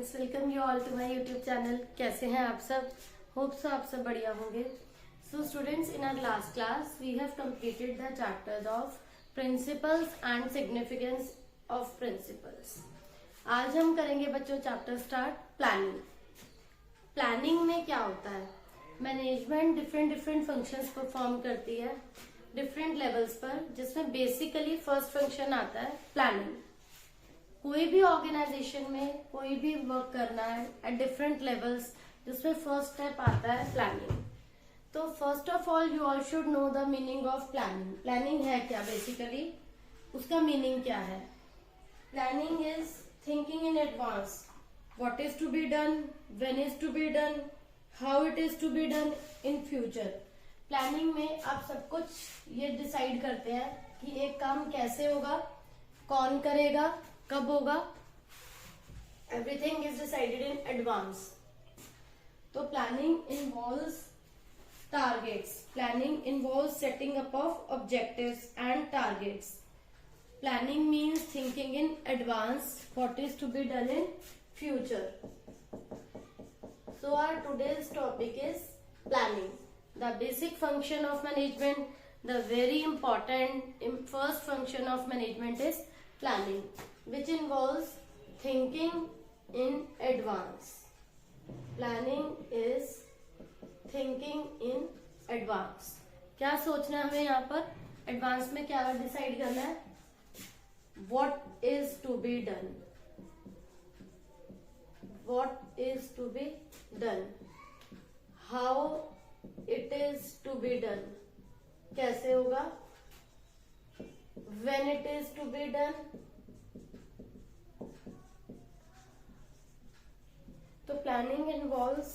Students, welcome you all to my YouTube channel. कैसे हैं आप सब? होप सो आप सब बढ़िया होंगे। So students, in our last class we have completed the chapters of principles and significance of principles. आज हम करेंगे बच्चों चैप्टर स्टार्ट प्लानिंग। प्लानिंग में क्या होता है? मैनेजमेंट डिफरेंट फंक्शंस परफॉर्म करती है डिफरेंट लेवल्स पर, जिसमें बेसिकली फर्स्ट फंक्शन आता है प्लानिंग। कोई भी ऑर्गेनाइजेशन में कोई भी वर्क करना है एट डिफरेंट लेवल्स, जिसमें फर्स्ट स्टेप आता है प्लानिंग। तो first of all you all should know the meaning of planning. Planning है क्या? बेसिकली उसका मीनिंग क्या है? Planning is thinking in advance, what is to be done, when is to be done, how it is to be done in future. Planning में आप सब कुछ ये डिसाइड करते हैं कि एक काम कैसे होगा, कौन करेगा, कब होगा। Everything is decided in advance. तो planning involves targets. Planning involves setting up of objectives and targets. Planning means thinking in advance what is to be done in future. So our today's topic is planning. The basic function of management, the very important first function of management is planning, which involves thinking in advance. Planning is thinking in advance. क्या सोचना है हमें यहाँ पर? Advance में क्या decide करना है? What is to be done. What is to be done, how it is to be done, कैसे होगा, when it is to be done। तो प्लानिंग इन्वॉल्व्स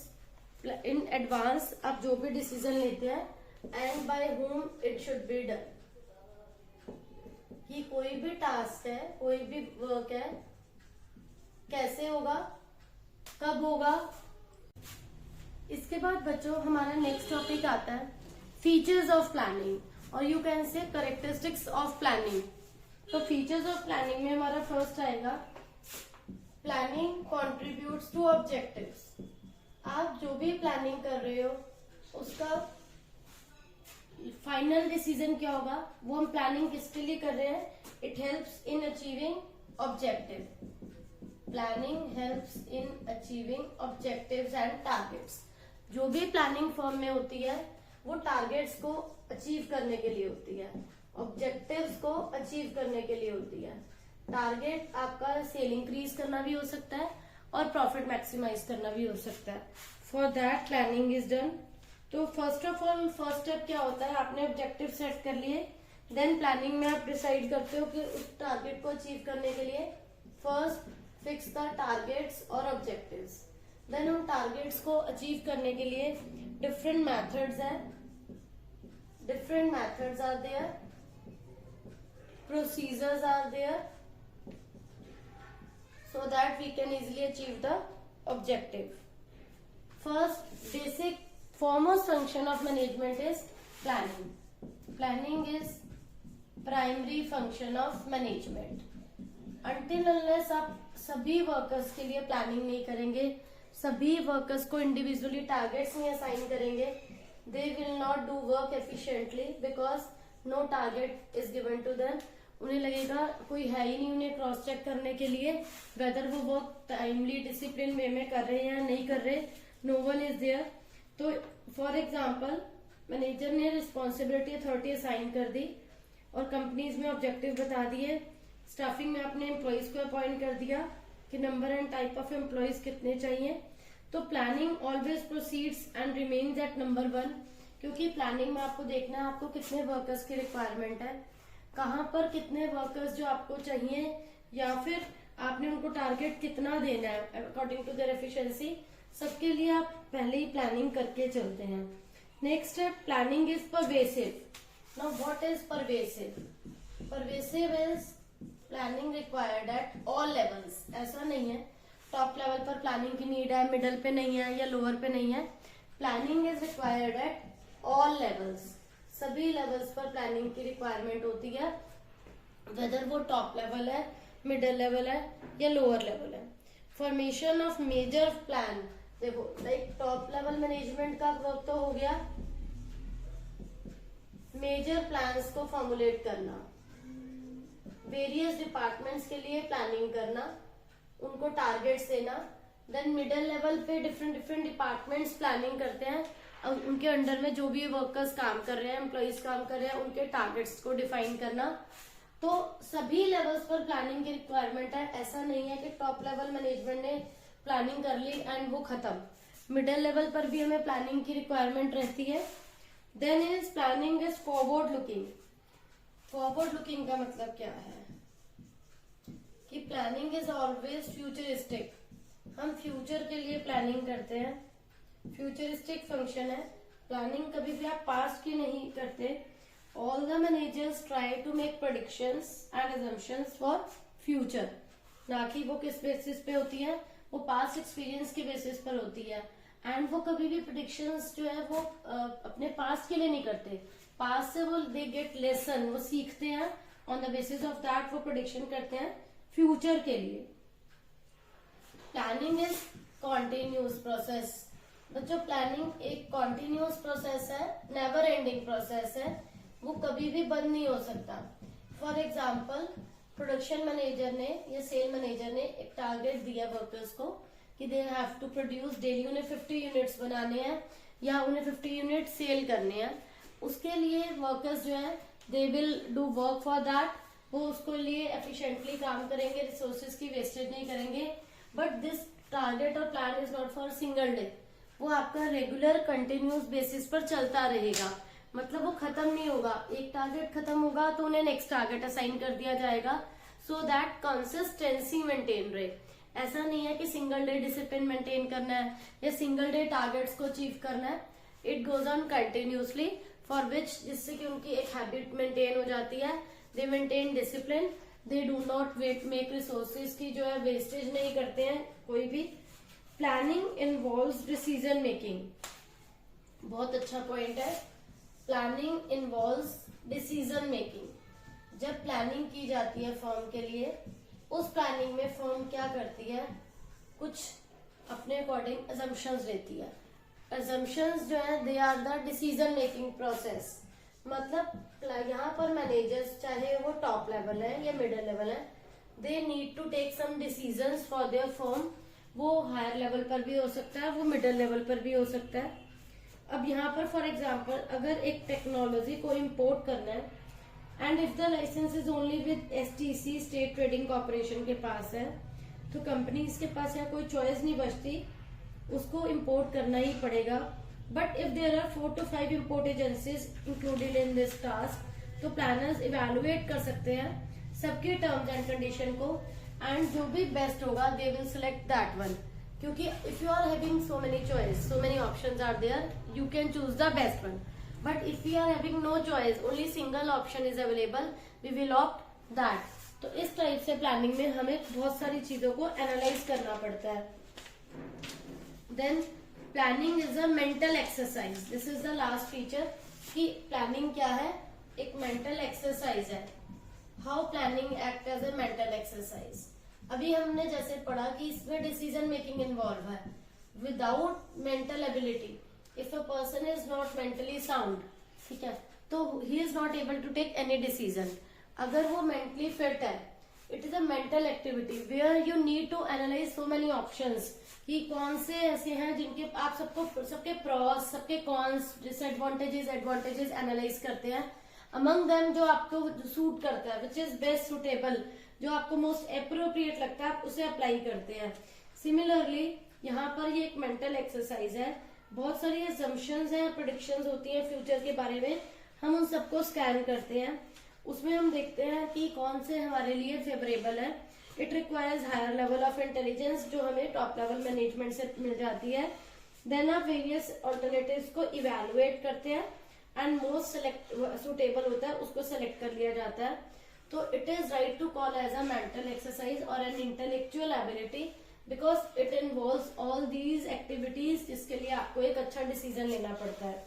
इन एडवांस आप जो भी डिसीजन लेते हैं, and by whom it should be done। कि कोई भी टास्क है, कोई भी वर्क है, कैसे होगा, कब होगा। इसके बाद बच्चों हमारा नेक्स्ट टॉपिक आता है फीचर्स ऑफ प्लानिंग, और you can say characteristics of planning. तो फीचर्स ऑफ प्लानिंग में हमारा फर्स्ट आएगा प्लानिंग कंट्रीब्यूट्स टू ऑब्जेक्टिव्स। आप जो भी प्लानिंग कर रहे हो उसका फाइनल डिसीजन क्या होगा, वो हम प्लानिंग किसके लिए कर रहे हैं? It helps in achieving objective. Planning helps in achieving objectives and targets. जो भी प्लानिंग फॉर्म में होती है वो टारगेट्स को अचीव करने के लिए होती है, ऑब्जेक्टिव्स को अचीव करने के लिए होती है। टारगेट आपका सेल इंक्रीज करना भी हो सकता है और प्रॉफिट मैक्सिमाइज करना भी हो सकता है। For that planning is done. तो first of all first step क्या होता है? आपने ऑब्जेक्टिव सेट कर लिए, देन प्लानिंग में आप डिसाइड करते हो कि उस टारगेट को अचीव करने के लिए फर्स्ट फिक्स द टारगेट्स और ऑब्जेक्टिव्स। देन उन टारगेट्स को अचीव करने के लिए डिफरेंट मेथड्स हैं, different methods are there, procedures are there, so that we can easily achieve the objective. First basic foremost function of management is planning. Planning is primary function of management. Until unless आप सभी workers के लिए planning नहीं करेंगे, सभी workers को individually targets नहीं assign करेंगे, they will not do work efficiently because no target is given to them. उन्हें लगेगा कोई है ही नहीं उन्हें क्रॉस चेक करने के लिए वेदर वो वर्क टाइमली डिसिप्लिन वे में कर रहे हैं या नहीं कर रहे। No one is there. तो फॉर एग्जाम्पल मैनेजर ने रिस्पॉन्सिबिलिटी अथॉरिटी असाइन कर दी और कंपनीज में ऑब्जेक्टिव बता दिए, स्टाफिंग में आपने एम्प्लॉयज को अपॉइंट कर दिया कि number and type of employees कितने चाहिए। तो planning always proceeds and remains at number 1, क्योंकि प्लानिंग में आपको देखना है आपको कितने वर्कर्स की रिक्वायरमेंट है, कहाँ पर कितने वर्कर्स जो आपको चाहिए, या फिर आपने उनको टारगेट कितना देना है अकॉर्डिंग टू देयर एफिशिएंसी। सबके लिए आप पहले ही प्लानिंग करके चलते हैं। नेक्स्ट है planning is pervasive. Now what is pervasive? Pervasive is planning required at all levels. ऐसा नहीं है टॉप लेवल पर प्लानिंग की नीड है, मिडल पे नहीं है या लोअर पे नहीं है। Planning is required at all levels. सभी लेवल्स पर प्लानिंग की रिक्वायरमेंट होती है, वेदर वो टॉप लेवल है, मिडल लेवल है या लोअर लेवल है। फॉर्मेशन ऑफ मेजर प्लान, देखो लाइक टॉप लेवल मैनेजमेंट का वर्क तो हो गया, मेजर प्लान्स को फॉर्मुलेट करना, वेरियस डिपार्टमेंट्स के लिए प्लानिंग करना, उनको टारगेट्स देना। देन मिडिल लेवल पे डिफरेंट डिफरेंट डिपार्टमेंट्स प्लानिंग करते हैं, और उनके अंडर में जो भी वर्कर्स काम कर रहे हैं, एम्प्लॉइज काम कर रहे हैं, उनके टारगेट्स को डिफाइन करना। तो सभी लेवल्स पर प्लानिंग की रिक्वायरमेंट है, ऐसा नहीं है कि टॉप लेवल मैनेजमेंट ने प्लानिंग कर ली एंड वो खत्म। मिडिल लेवल पर भी हमें प्लानिंग की रिक्वायरमेंट रहती है। Then is planning is forward looking. Forward looking का मतलब क्या है कि प्लानिंग इज ऑलवेज फ्यूचरिस्टिक, हम फ्यूचर के लिए प्लानिंग करते हैं, फ्यूचरिस्टिक फंक्शन है। प्लानिंग कभी भी आप पास्ट की नहीं करते। All the managers try to make predictions and assumptions for future, ना कि वो किस बेसिस पे होती है, वो पास्ट एक्सपीरियंस के बेसिस पर होती है। एंड वो कभी भी प्रेडिक्शंस जो है वो अपने पास्ट के लिए नहीं करते, पास्ट से वो दे गेट लेसन, वो सीखते हैं, on the basis of that वो प्रेडिक्शन करते हैं फ्यूचर के लिए। Planning is continuous process. बच्चों प्लानिंग एक कॉन्टिन्यूस प्रोसेस है, नेवर एंडिंग प्रोसेस है, वो कभी भी बंद नहीं हो सकता। फॉर एग्जाम्पल प्रोडक्शन मैनेजर ने या सेल मैनेजर ने एक टारगेट दिया वर्कर्स को कि they have to produce daily, उन्हें 50 यूनिट्स बनाने हैं या उन्हें 50 यूनिट सेल करने हैं। उसके लिए वर्कर्स जो है they will do work for that, वो उसको लिए एफिशिएंटली काम करेंगे, रिसोर्सेज की वेस्टेज नहीं करेंगे। बट दिस टारगेट और plan is not for single day, वो आपका रेगुलर कंटिन्यूस बेसिस पर चलता रहेगा, मतलब वो खत्म नहीं होगा। एक टारगेट खत्म होगा तो उन्हें नेक्स्ट टारगेट असाइन कर दिया जाएगा, सो दैट कंसिस्टेंसी मेंटेन रहे। ऐसा नहीं है कि सिंगल डे डिसिप्लिन मेंटेन करना है या सिंगल डे टारगेट्स को अचीव करना है। It goes on continuously, for which, जिससे कि उनकी एक हैबिट मेंटेन हो जाती है। दे maintain discipline, they do not make resources की जो है वेस्टेज नहीं करते हैं कोई भी। प्लानिंग इन्वॉल्व्स डिसीजन मेकिंग, बहुत अच्छा पॉइंट है। Planning involves decision making. जब प्लानिंग की जाती है फर्म के लिए, उस प्लानिंग में फर्म क्या करती है, कुछ अपने अकॉर्डिंग असम्पशंस लेती है। असम्पशंस जो है they are the decision making process. मतलब यहाँ पर मैनेजर्स, चाहे वो टॉप लेवल है या मिडिल लेवल है, they need to take some decisions for their firm. वो हायर लेवल पर भी हो सकता है, वो मिडिल लेवल पर भी हो सकता है। अब यहाँ पर फॉर एग्जाम्पल अगर एक टेक्नोलॉजी को इम्पोर्ट करना है and if the license is only with STC, State Trading Corporation के पास है, तो कंपनीज के पास यहाँ कोई चॉइस नहीं बचती, उसको इम्पोर्ट करना ही पड़ेगा। But if there are 4 to 5 import agencies included in this task, तो प्लानर्स इवेलुएट कर सकते हैं सबके टर्म्स एंड कंडीशन को, एंड जो भी बेस्ट होगा they will select that one. क्योंकि if you are having so many choice, so many options are there, you can choose the best one. But if we are having no choice, only single option is available, we will opt that. तो इस type से planning में हमें बहुत सारी चीजों को analyse करना पड़ता है। Then planning is a mental exercise. This is the last feature कि प्लानिंग क्या है, एक मेंटल एक्सरसाइज है। How planning act as a mental exercise. अभी हमने जैसे पढ़ा कि इसमें डिसीजन मेकिंग इन्वॉल्व है। Without mental ability, if a person is not mentally sound, ठीक है, तो he is not able to take any decision. अगर वो मेंटली फिट है, it is a mental activity where you need to analyse so many options, कि कौन से ऐसे हैं जिनके आप सबके प्रॉस, सबके कॉन्स, डिसएडवांटेजेस, एडवांटेजेस एनालाइज करते हैं। अमंग देम जो आपको सूट करता है, विच इज बेस्ट सुटेबल, जो आपको मोस्ट अप्रोप्रिएट लगता है, आप उसे अप्लाई करते हैं। सिमिलरली यहाँ पर ये एक मेंटल एक्सरसाइज है। बहुत सारी assumptions हैं, प्रेडिक्शंस होती हैं फ्यूचर के बारे में, हम उन सबको स्कैन करते हैं। उसमें हम देखते हैं कि कौन से हमारे लिए फेवरेबल है। It requires higher level of intelligence, जो हमें टॉप लेवल मैनेजमेंट से मिल जाती है। देन आप वेरियस ऑल्टरनेटिव्स को इवेलुएट करते हैं एंड मोस्ट सुटेबल होता है उसको सेलेक्ट कर लिया जाता है। तो it is right to call as a mental exercise और an intellectual ability, because it involves all these activities, जिसके लिए आपको एक अच्छा डिसीजन लेना पड़ता है।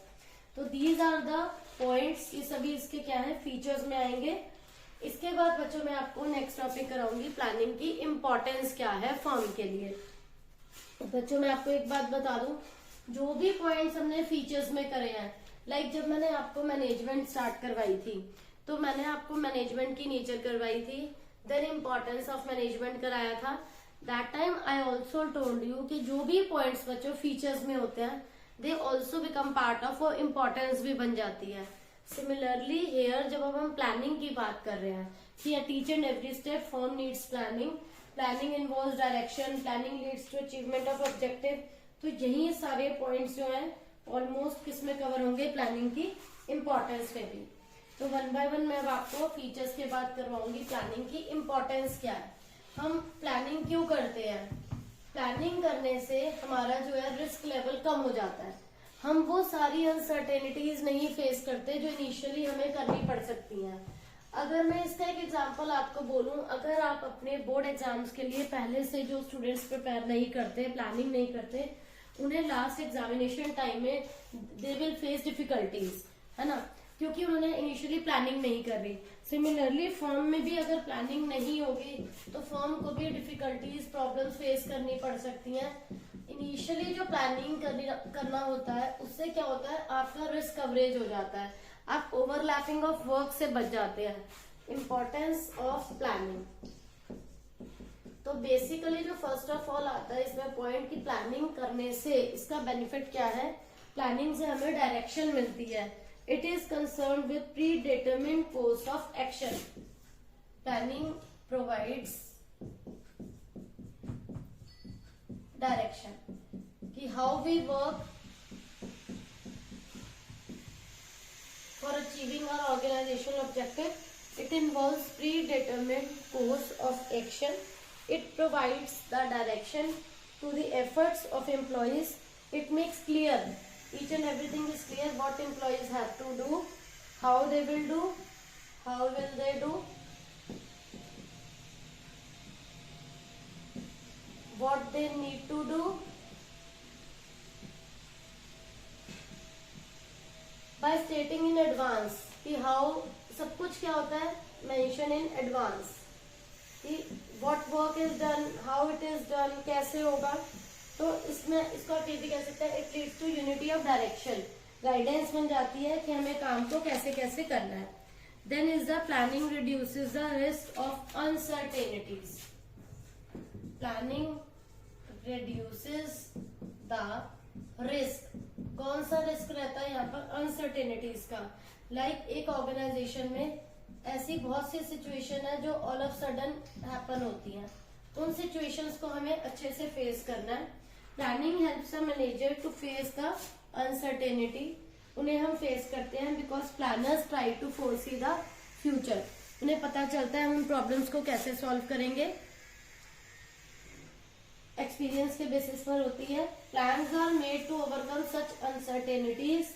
तो दीज आर द पॉइंट्स, ये सभी इसके क्या है, फीचर्स में आएंगे। इसके बाद बच्चों मैं आपको नेक्स्ट टॉपिक कराऊंगी प्लानिंग की इम्पोर्टेंस क्या है फर्म के लिए। बच्चों मैं आपको एक बात बता दूं, जो भी पॉइंट्स हमने फीचर्स में करे हैं, लाइक जब मैंने आपको मैनेजमेंट स्टार्ट करवाई थी तो मैंने आपको मैनेजमेंट की नेचर करवाई थी, देन इम्पोर्टेंस ऑफ मैनेजमेंट कराया था। That time I also told you कि जो भी पॉइंट्स बच्चों फीचर्स में होते हैं they also become part of, और इम्पोर्टेंस भी बन जाती है। सिमिलरली हेयर जब अब हम प्लानिंग की बात कर रहे हैं कि at each and every step firm needs planning, planning involves direction, planning leads to achievement of objective, तो यही सारे पॉइंट्स जो हैं ऑलमोस्ट किसमें कवर होंगे, प्लानिंग की इम्पोर्टेंस में भी। तो वन बाय वन मैं अब आपको फीचर्स के बात करवाऊंगी प्लानिंग की इम्पोर्टेंस क्या है, हम प्लानिंग क्यों करते हैं। प्लानिंग करने से हमारा जो है रिस्क लेवल कम हो जाता है, हम वो सारी अनसर्टेनिटीज नहीं फेस करते जो इनिशियली हमें करनी पड़ सकती हैं। अगर मैं इसका एक एग्जांपल आपको बोलूं, अगर आप अपने बोर्ड एग्जाम्स के लिए पहले से जो स्टूडेंट्स प्रिपेयर नहीं करते, प्लानिंग नहीं करते, उन्हें लास्ट एग्जामिनेशन टाइम में दे विल फेस डिफिकल्टीज, है ना, क्योंकि उन्होंने इनिशियली प्लानिंग नहीं कर रही। सिमिलरली फर्म में भी अगर प्लानिंग नहीं होगी तो फर्म को भी डिफिकल्टीज, प्रॉब्लम्स फेस करनी पड़ सकती हैं। इनिशियली जो प्लानिंग करना होता है उससे क्या होता है, आपका रिस्क कवरेज हो जाता है, आप ओवरलैपिंग ऑफ वर्क से बच जाते हैं। इम्पोर्टेंस ऑफ प्लानिंग, तो बेसिकली जो फर्स्ट ऑफ ऑल आता है इसमें पॉइंट की प्लानिंग करने से इसका बेनिफिट क्या है। प्लानिंग से हमें डायरेक्शन मिलती है, it is concern with pre determined course of action. Planning provides direction कि how we work for achieving our organizational objective. It involves predetermined course of action. It provides the direction to the efforts of employees. It makes clear, each and everything is clear what employees have to do, how they will do, how will they do, what they need to do, by stating in advance कि how, सब कुछ क्या होता है, mention in advance कि what work is done, how it is done, कैसे होगा। तो इसमें इसको आप ये भी कह सकते हैं, it leads to unity of direction, guidance बन जाती है कि हमें काम को कैसे कैसे करना है। Then is the planning reduces the risk of uncertainties, planning reduces the risk, कौन सा रिस्क रहता है यहाँ पर, अनसर्टेनिटीज का। लाइक एक ऑर्गेनाइजेशन में ऐसी बहुत सी सिचुएशन है जो ऑल ऑफ सडन हैपन होती हैं, उन सिचुएशंस को हमें अच्छे से फेस करना है। Planning helps a manager to face the uncertainty, उन्हें हम फेस करते हैं because planners try to foresee the future, उन्हें पता चलता है हम उन प्रॉब्लम्स को कैसे सॉल्व करेंगे, एक्सपीरियंस के बेसिस पर होती है। Plans are made to overcome such uncertainties,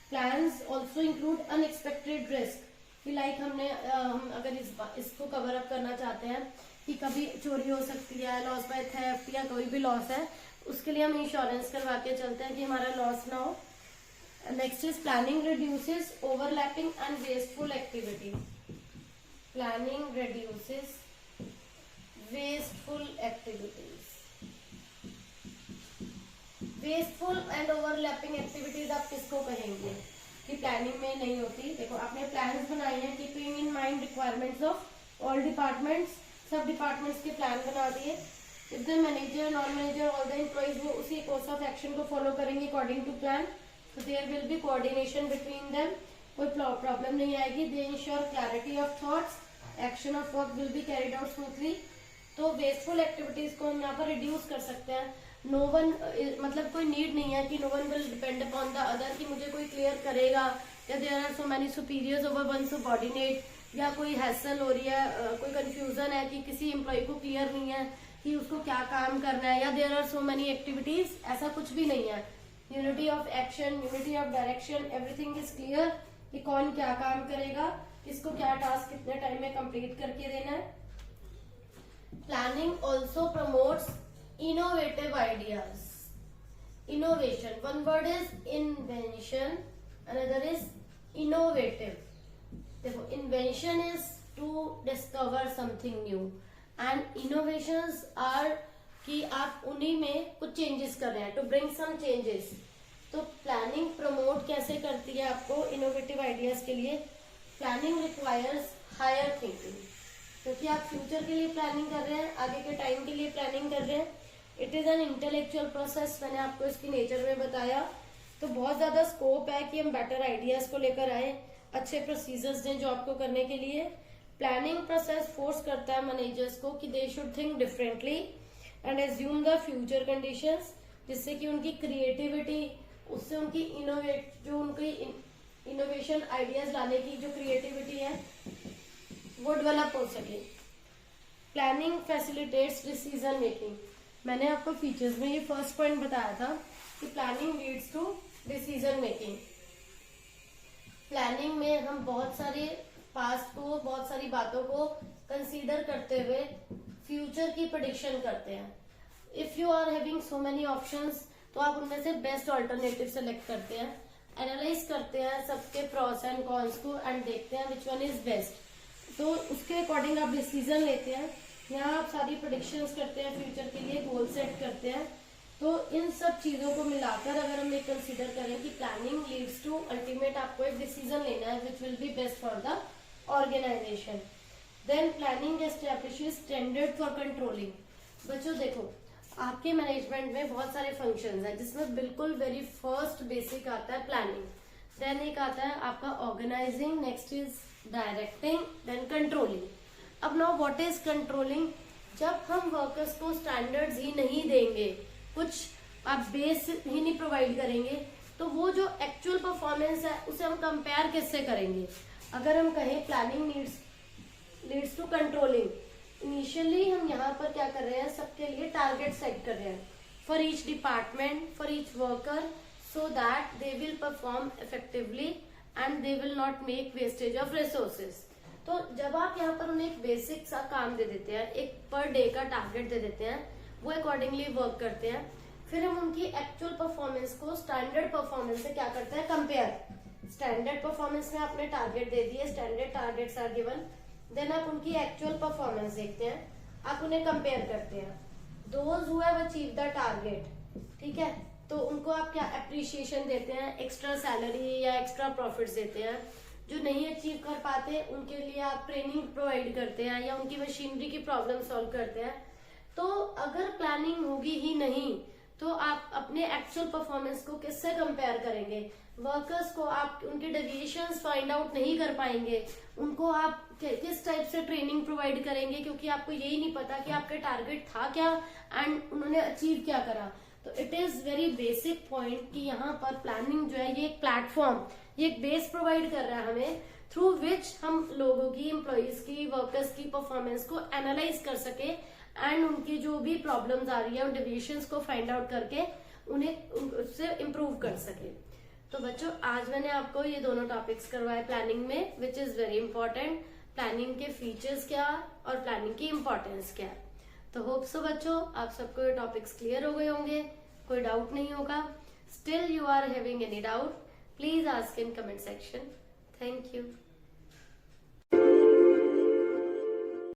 plans also include unexpected risk, कि लाइक हमने हम अगर इसको कवर अप करना चाहते हैं कि कभी चोरी हो सकती है, लॉस बाय थेफ्ट या कोई भी लॉस है, उसके लिए हम इंश्योरेंस करवा के चलते हैं कि हमारा लॉस ना हो। Next is planning reduces overlapping and wasteful activity, planning reduces wasteful activities, wasteful and overlapping activities आप किसको कहेंगे कि प्लानिंग में नहीं होती। देखो आपने प्लान्स बनाए हैं, keeping in mind requirements of all departments, सब डिपार्टमेंट्स के प्लान बना दिए। If the manager, non manager, all the employees वो उसी कोर्स ऑफ एक्शन को फॉलो करेंगे अकॉर्डिंग टू प्लान, तो there will be coordination between them, कोई प्रॉब्लम नहीं आएगी। They ensure clarity of thoughts, action of work will be carried out smoothly. तो wasteful activities को हम यहाँ पर रिड्यूस कर सकते हैं। नो वन, मतलब कोई नीड नहीं है कि no one will depend upon the other, कि मुझे कोई क्लियर करेगा, या there are so many superiors over one subordinate, या कोई हैसल हो रही है, कोई कंफ्यूजन है कि किसी एम्प्लॉय को क्लियर नहीं है कि उसको क्या काम करना है, या there are so many activities, ऐसा कुछ भी नहीं है। Unity of action, unity of direction, everything is clear कि कौन क्या काम करेगा, किसको क्या टास्क कितने टाइम में कंप्लीट करके देना है। Planning also promotes innovative ideas, innovation, one word is invention, another is innovative। देखो invention is to discover something new, and innovations are कि आप उन्हीं में कुछ चेंजेस कर रहे हैं, टू ब्रिंग सम चेंजेस। तो प्लानिंग प्रमोट कैसे करती है आपको इनोवेटिव आइडियाज के लिए? प्लानिंग रिक्वायर्स हायर थिंकिंग, क्योंकि आप फ्यूचर के लिए प्लानिंग कर रहे हैं, आगे के टाइम के लिए प्लानिंग कर रहे हैं। It is an intellectual process, मैंने आपको इसकी नेचर में बताया। तो बहुत ज्यादा स्कोप है कि हम बेटर आइडियाज को लेकर आए, अच्छे प्रोसीजर्स दें जॉब को करने के लिए। प्लानिंग प्रोसेस फोर्स करता है मैनेजर्स को कि they should think differently and assume the future conditions, जिससे कि उनकी क्रिएटिविटी, उससे उनकी इनोवेशन आइडियाज लाने की जो क्रिएटिविटी है वो डेवलप हो सके। प्लानिंग फैसिलिटेट्स डिसीजन मेकिंग, मैंने आपको फीचर्स में ये फर्स्ट पॉइंट बताया था कि planning leads to decision making. Planning में हम बहुत सारे पास्ट को, बहुत सारी बातों को कंसीडर करते हुए फ्यूचर की प्रेडिक्शन करते हैं। If you are having so many options, तो आप उनमें से बेस्ट ऑल्टरनेटिव सेलेक्ट करते हैं, एनालाइज करते हैं सबके प्रॉस एंड कॉन्स को एंड देखते हैं विच वन इज बेस्ट। तो उसके अकॉर्डिंग आप डिसीजन लेते हैं। यहाँ आप सारी प्रेडिक्शंस करते हैं, फ्यूचर के लिए गोल सेट करते हैं। तो इन सब चीजों को मिलाकर अगर हम ये कंसीडर करें कि प्लानिंग लीड्स टू अल्टीमेट, आपको एक डिसीजन लेना है which will be best for the organisation. Then planning establishes standard for controlling. बच्चों देखो, आपके मैनेजमेंट में बहुत सारे फंक्शंस हैं, जिसमें बिल्कुल वेरी फर्स्ट बेसिक आता है प्लानिंग, देन एक आता है आपका organising, next is directing, then controlling. अब नाउ व्हाट इज कंट्रोलिंग? जब हम वर्कर्स को स्टैंडर्ड्स ही नहीं देंगे, कुछ आप बेस ही नहीं प्रोवाइड करेंगे, तो वो जो एक्चुअल परफॉर्मेंस है उसे हम कंपेयर किससे करेंगे? अगर हम कहें planning leads to controlling, initially हम यहाँ पर क्या कर रहे हैं, सबके लिए टारगेट सेट कर रहे हैं for each department, for each worker, so that they will perform effectively and they will not make wastage of resources. तो जब आप यहाँ पर उन्हें एक बेसिक सा काम दे देते हैं, एक पर डे का टारगेट दे देते हैं, वो अकॉर्डिंगली वर्क करते हैं, फिर हम उनकी एक्चुअल परफॉर्मेंस को स्टैंडर्ड परफॉर्मेंस से क्या करते हैं, कंपेयर। स्टैंडर्ड परफॉर्मेंस में आपने टारगेट दे दिए, standard targets are given, then आप उनकी एक्चुअल परफॉर्मेंस देखते हैं, आप उन्हें कंपेयर करते हैं। Those who have achieve the target, ठीक है, तो उनको आप क्या अप्रिशिएशन देते हैं, एक्स्ट्रा सैलरी या एक्स्ट्रा प्रॉफिट्स देते हैं। जो नहीं अचीव कर पाते उनके लिए आप ट्रेनिंग प्रोवाइड करते हैं या उनकी मशीनरी की प्रॉब्लम सॉल्व करते हैं। तो अगर प्लानिंग होगी ही नहीं तो आप अपने एक्चुअल परफॉर्मेंस को किससे कंपेयर करेंगे? वर्कर्स को आप उनके डेविएशंस फाइंड आउट नहीं कर पाएंगे, उनको आप किस टाइप से ट्रेनिंग प्रोवाइड करेंगे, क्योंकि आपको यही नहीं पता कि आपका टारगेट था क्या एंड उन्होंने अचीव क्या करा। तो it is very basic point कि यहाँ पर प्लानिंग जो है ये एक प्लेटफॉर्म, ये एक बेस प्रोवाइड कर रहा है हमें, थ्रू विच हम लोगों की, एम्प्लॉइज की, वर्कर्स की परफॉर्मेंस को एनालाइज कर सके एंड उनकी जो भी प्रॉब्लम्स आ रही है उन डेविएशंस को फाइंड आउट करके उन्हें उससे इम्प्रूव कर सके। तो बच्चों आज मैंने आपको ये दोनों टॉपिक्स करवाए प्लानिंग में, which is very important. Planning के फीचर्स क्या और प्लानिंग की इम्पोर्टेंस क्या है। तो होप सो बच्चों आप सबको ये टॉपिक्स क्लियर हो गए होंगे, कोई डाउट नहीं होगा। Still you are having any doubt, please ask in comment section. Thank you.